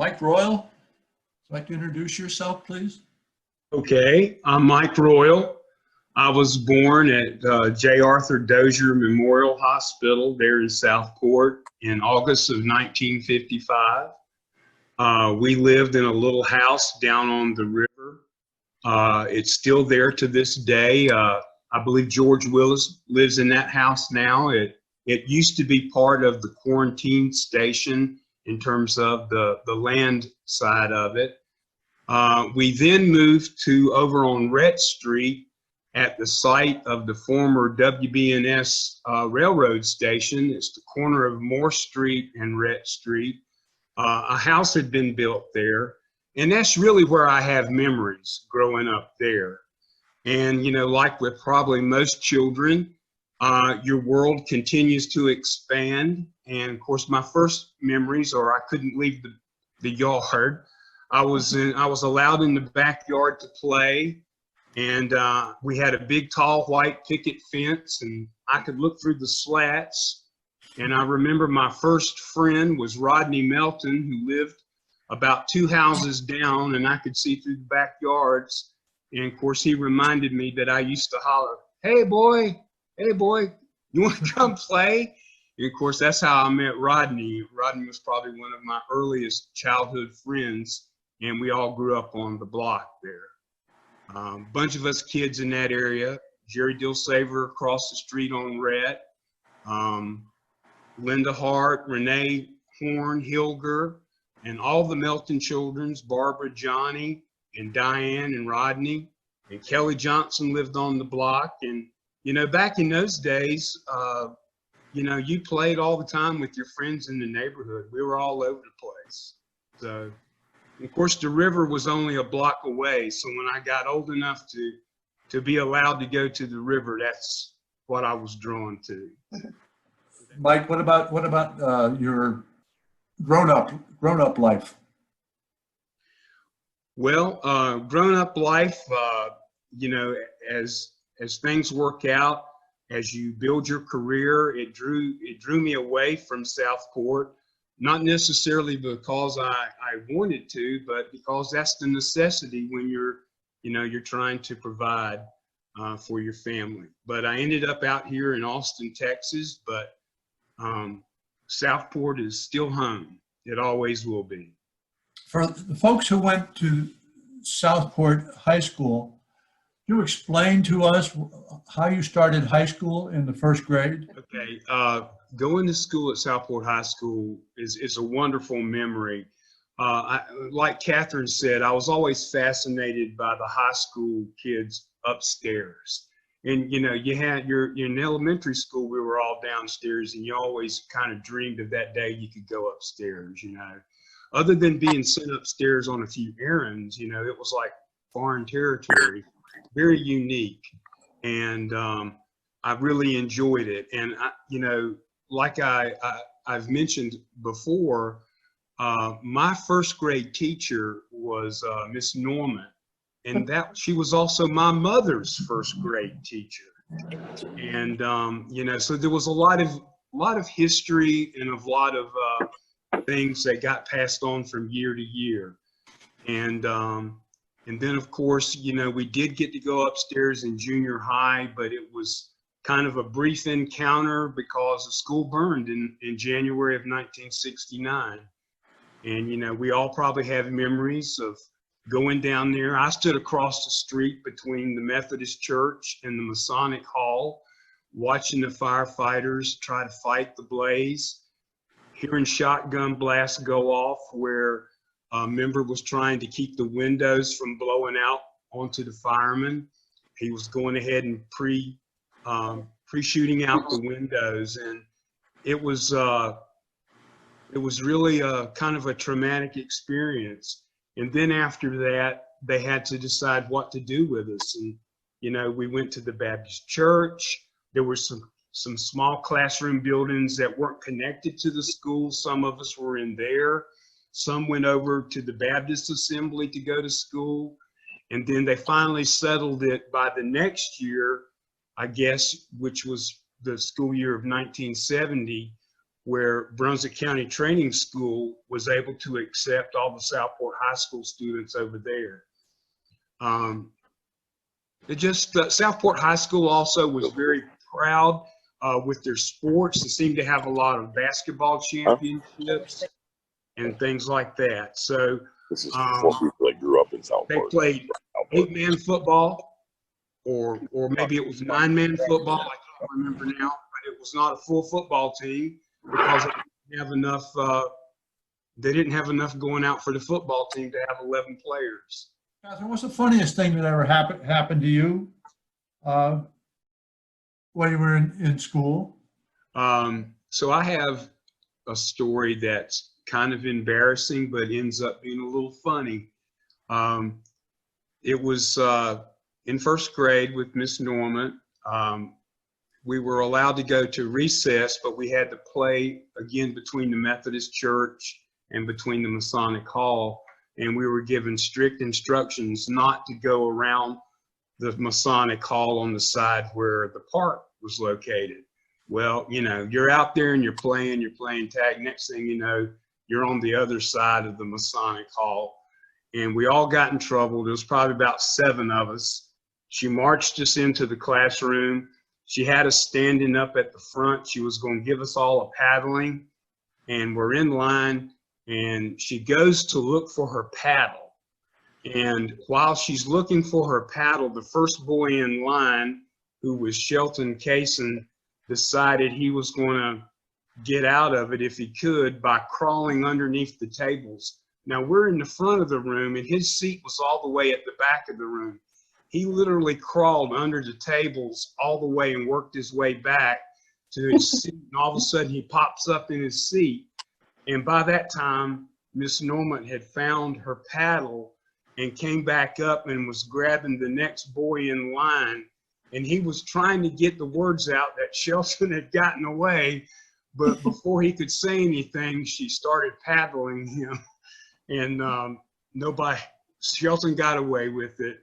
Mike Royal, would you like to introduce yourself, please? Okay, I'm Mike Royal. I was born at J. Arthur Dozier Memorial Hospital there in Southport in August of 1955. We lived in a little house down on the river. It's still there to this day. I believe George Willis lives in that house now. It used to be part of the quarantine station in terms of the land side of it. We then moved to over on Rhett Street at the site of the former WB&S railroad station. It's the corner of Moore Street and Rhett Street. A house had been built there, and that's really where I have memories growing up there. And, you know, like with probably most children, your world continues to expand. And of course, my first memories are I couldn't leave the yard. I was allowed in the backyard to play, and we had a big tall white picket fence, and I could look through the slats. And I remember my first friend was Rodney Melton, who lived about 2 houses down, and I could see through the backyards. And of course, he reminded me that I used to holler, hey boy, you want to come play? And of course, that's how I met Rodney. Rodney was probably one of my earliest childhood friends, and we all grew up on the block there. Bunch of us kids in that area, Jerry Dilsaver across the street on Rhett, Linda Hart, Renee Horn, Hilger, and all the Melton children's, Barbara, Johnny, and Diane and Rodney, and Kelly Johnson lived on the block. And, you know, back in those days, you know, you played all the time with your friends in the neighborhood. We were all over the place. So, of course, the river was only a block away. So when I got old enough to be allowed to go to the river, that's what I was drawn to. Mike, what about your grown-up life? Well, grown-up life, you know, as things work out, as you build your career, it drew me away from Southport, not necessarily because I wanted to, but because that's the necessity when you're trying to provide for your family. But I ended up out here in Austin, Texas, but Southport is still home. It always will be. For the folks who went to Southport High School, can you explain to us how you started high school in the first grade? Okay, going to school at Southport High School is a wonderful memory. Like Catherine said, I was always fascinated by the high school kids upstairs. And, you know, you're in elementary school, we were all downstairs, and you always kind of dreamed of that day you could go upstairs, you know. Other than being sent upstairs on a few errands, you know, it was like foreign territory, very unique. And I really enjoyed it. And, you know, like I've mentioned before, my first grade teacher was Miss Norman. And that she was also my mother's first grade teacher. And, you know, so there was a lot of history and a lot of things that got passed on from year to year. And then, of course, you know, we did get to go upstairs in junior high, but it was kind of a brief encounter because the school burned in January of 1969. And, you know, we all probably have memories of going down there. I stood across the street between the Methodist Church and the Masonic Hall, watching the firefighters try to fight the blaze, hearing shotgun blasts go off where a member was trying to keep the windows from blowing out onto the firemen. He was going ahead and pre-shooting out the windows, and it was really a kind of a traumatic experience. And then after that, they had to decide what to do with us. And, you know, we went to the Baptist church. There were some small classroom buildings that weren't connected to the school. Some of us were in there. Some went over to the Baptist Assembly to go to school. And then they finally settled it by the next year, I guess, which was the school year of 1970. where Brunswick County Training School was able to accept all the Southport High School students over there. Southport High School also was very proud with their sports. They seemed to have a lot of basketball championships and things like that. So This is for people that grew up in Southport. they played 8-man football, or maybe it was 9-man football. I can't remember now, but it was not a full football team because they didn't have enough. They didn't have enough going out for the football team to have 11 players. Catherine, what's the funniest thing that ever happened to you when you were in school? So I have a story that's kind of embarrassing, but ends up being a little funny. It was in first grade with Miss Norman. We were allowed to go to recess, but we had to play again between the Methodist Church and between the Masonic Hall. And we were given strict instructions not to go around the Masonic Hall on the side where the park was located. Well, you know, you're out there and you're playing tag. Next thing you know, you're on the other side of the Masonic Hall. And we all got in trouble. There was probably about 7 of us. She marched us into the classroom. She had us standing up at the front. She was going to give us all a paddling. And we're in line. And she goes to look for her paddle. And while she's looking for her paddle, the first boy in line, who was Shelton Kaysen, decided he was going to get out of it if he could by crawling underneath the tables. Now we're in the front of the room and his seat was all the way at the back of the room. He literally crawled under the tables all the way and worked his way back to his seat. And all of a sudden he pops up in his seat. And by that time, Miss Norman had found her paddle and came back up and was grabbing the next boy in line. And he was trying to get the words out that Shelton had gotten away. But before he could say anything, she started paddling him. And Shelton got away with it.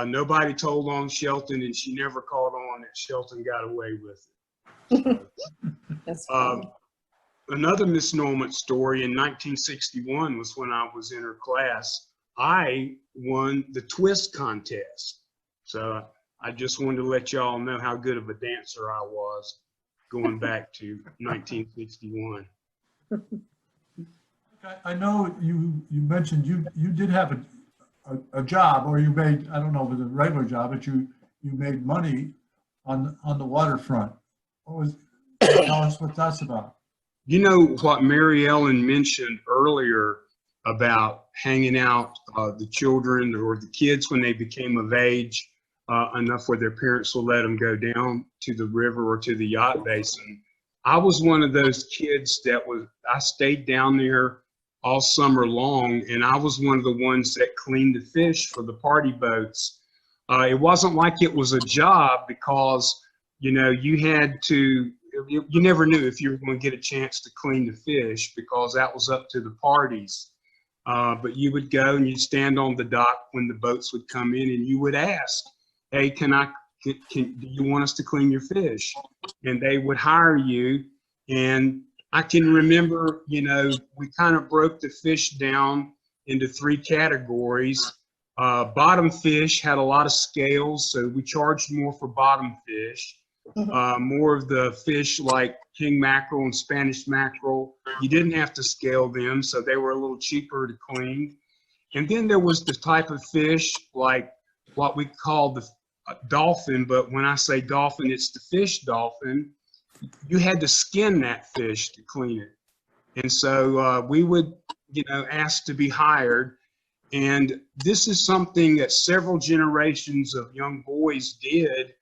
Nobody told on Shelton, and she never caught on that Shelton got away with it. That's funny. Another Miss Norman story in 1961 was when I was in her class. I won the twist contest. So I just wanted to let y'all know how good of a dancer I was going back to 1961. I know you mentioned you did have a job, or you made, I don't know if it was a regular job, but you made money on the waterfront. Tell us what that's about. You know what Mary Ellen mentioned earlier about hanging out the children or the kids when they became of age enough where their parents will let them go down to the river or to the yacht basin. I was one of those kids I stayed down there all summer long, and I was one of the ones that cleaned the fish for the party boats. It wasn't like it was a job because, you know, you never knew if you were going to get a chance to clean the fish because that was up to the parties. But you would go and you'd stand on the dock when the boats would come in and you would ask, hey, do you want us to clean your fish? And they would hire you. And I can remember, you know, we kind of broke the fish down into 3 categories. Bottom fish had a lot of scales, so we charged more for bottom fish. More of the fish like king mackerel and Spanish mackerel, you didn't have to scale them, so they were a little cheaper to clean. And then there was the type of fish like what we call the dolphin, but when I say dolphin, it's the fish dolphin. You had to skin that fish to clean it. And so we would, you know, ask to be hired. And this is something that several generations of young boys did.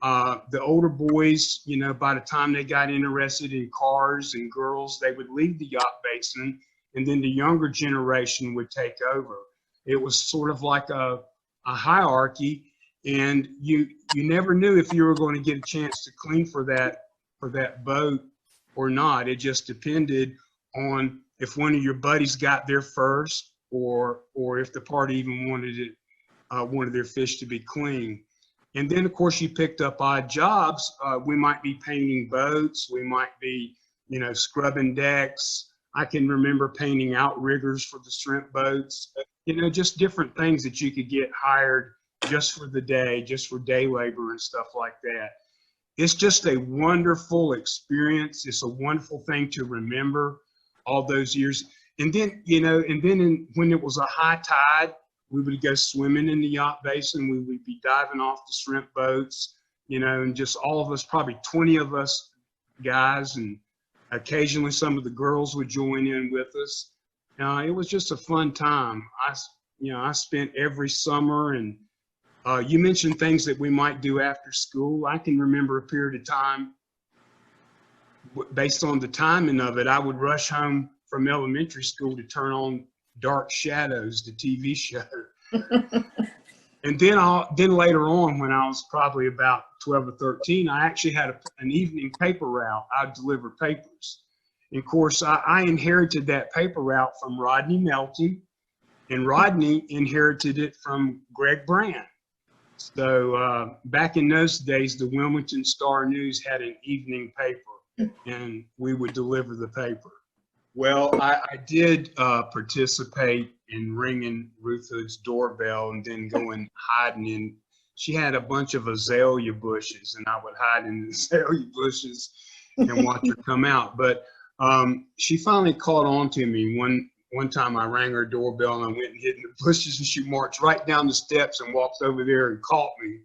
The older boys, you know, by the time they got interested in cars and girls, they would leave the yacht basin, and then the younger generation would take over. It was sort of like a hierarchy, and you never knew if you were going to get a chance to clean for that boat or not. It just depended on if one of your buddies got there first, or if the party even wanted their fish to be clean. And then, of course, you picked up odd jobs. We might be painting boats. We might be, scrubbing decks. I can remember painting outriggers for the shrimp boats, just different things that you could get hired just for the day, just for day labor and stuff like that. It's just a wonderful experience. It's a wonderful thing to remember all those years. And then, when it was a high tide, we would go swimming in the yacht basin. We would be diving off the shrimp boats, and just all of us, probably 20 of us guys, and occasionally some of the girls would join in with us. It was just a fun time. I spent every summer, and you mentioned things that we might do after school. I can remember a period of time, based on the timing of it, I would rush home from elementary school to turn on Dark Shadows, the TV show. And then later on, when I was probably about 12 or 13, I actually had an evening paper route. I'd deliver papers. And of course, I inherited that paper route from Rodney Melton, and Rodney inherited it from Greg Brand. So back in those days, the Wilmington Star News had an evening paper, and we would deliver the paper. Well, I did participate in ringing Ruth Hood's doorbell and then going hiding in. She had a bunch of azalea bushes, and I would hide in the azalea bushes and watch her come out. But she finally caught on to me. One time I rang her doorbell and I went and hid in the bushes, and she marched right down the steps and walked over there and caught me,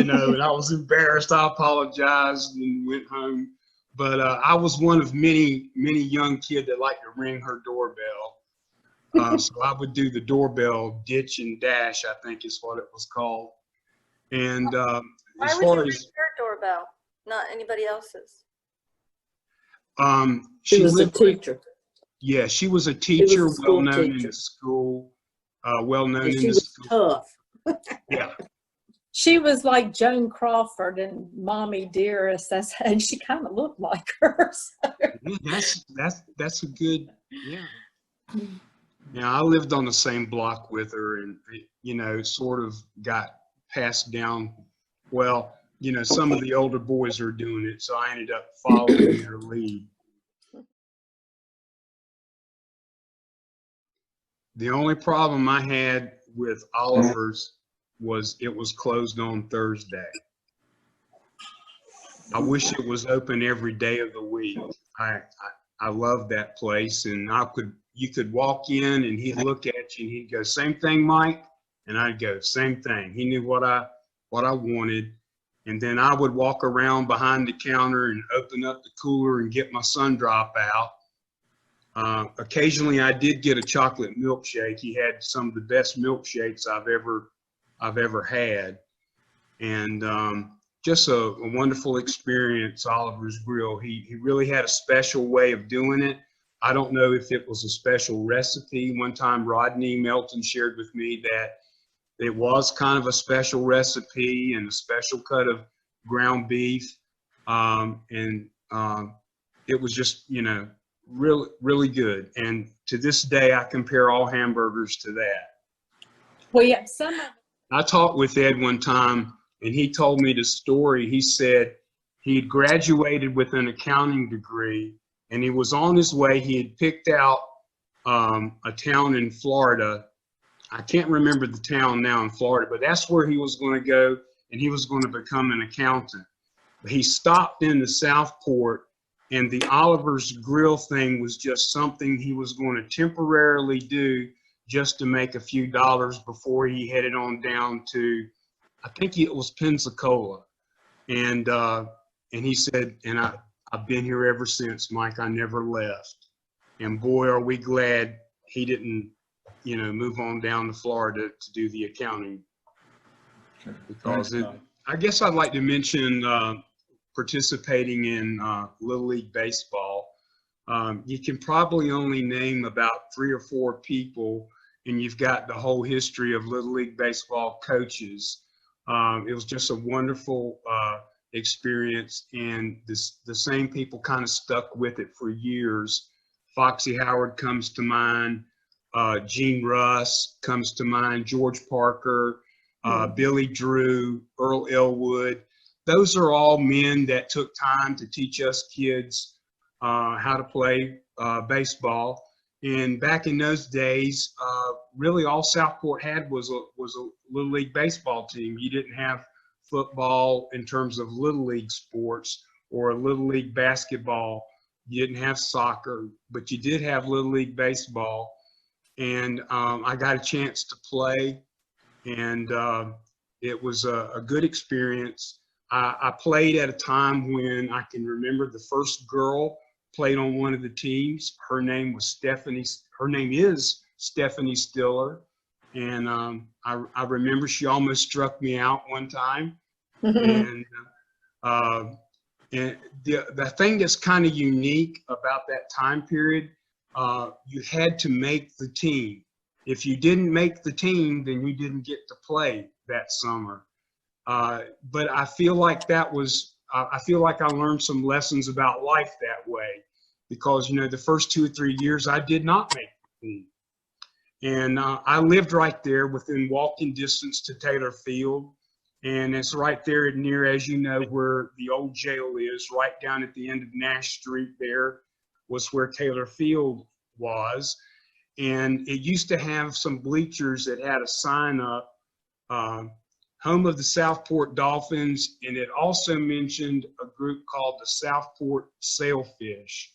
and I was embarrassed. I apologized and went home. But I was one of many young kids that liked to ring her doorbell. So I would do the doorbell ditch and dash, I think is what it was called. And Why as would you far ring as your doorbell, not anybody else's? She was a teacher. Yeah, she was a She teacher, was a school well known in teacher. the school, well known And in she the was school. tough. Yeah. She was like Joan Crawford and Mommy Dearest. And she kind of looked like her. So. Yeah, that's a good, yeah. Yeah, I lived on the same block with her, and sort of got passed down. Well, some of the older boys are doing it, so I ended up following their lead. The only problem I had with Oliver's was it was closed on Thursday. I wish it was open every day of the week. I love that place, and you could walk in and he'd look at you and he'd go, "Same thing, Mike," and I'd go, "Same thing." He knew what I wanted, and then I would walk around behind the counter and open up the cooler and get my sun drop out. Occasionally, I did get a chocolate milkshake. He had some of the best milkshakes I've ever had, and just a wonderful experience. Oliver's Grill. He really had a special way of doing it. I don't know if it was a special recipe. One time, Rodney Melton shared with me that it was kind of a special recipe and a special cut of ground beef, and it was just really good. And to this day, I compare all hamburgers to that. Well, yeah, I talked with Ed one time, and he told me the story. He said he had graduated with an accounting degree, and he was on his way. He had picked out a town in Florida. I can't remember the town now in Florida, but that's where he was going to go, and he was going to become an accountant. But he stopped in the Southport, and the Oliver's Grill thing was just something he was going to temporarily do just to make a few dollars before he headed on down to, I think it was Pensacola. And he said, and I've been here ever since, Mike. I never left. And boy, are we glad he didn't, move on down to Florida to do the accounting. Because I guess I'd like to mention participating in Little League Baseball. You can probably only name about 3 or 4 people, and you've got the whole history of Little League Baseball coaches. It was just a wonderful experience, and the same people kind of stuck with it for years. Foxy Howard comes to mind, Gene Russ comes to mind, George Parker, Billy Drew, Earl Elwood. Those are all men that took time to teach us kids how to play baseball. And back in those days, really all Southport had was a Little League baseball team. You didn't have football in terms of Little League sports or Little League basketball. You didn't have soccer, but you did have Little League baseball. And I got a chance to play, and it was a good experience. I played at a time when I can remember the first girl played on one of the teams. Her name was Stephanie. Her name is Stephanie Stiller. And I remember she almost struck me out one time. And the thing that's kind of unique about that time period, you had to make the team. If you didn't make the team, then you didn't get to play that summer. But I feel like I feel like I learned some lessons about life that way, because, you know, the first 2 or 3 years I did not make the team. And I lived right there within walking distance to Taylor Field. And it's right there near, as you know, where the old jail is, right down at the end of Nash Street there was where Taylor Field was. And it used to have some bleachers that had a sign up, home of the Southport Dolphins, and it also mentioned a group called the Southport Sailfish.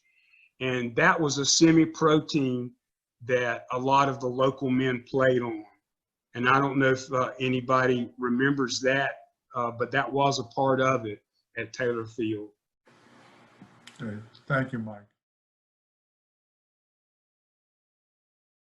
And that was a semi-pro team that a lot of the local men played on. And I don't know if anybody remembers that, but that was a part of it at Taylor Field. Okay. Thank you, Mike.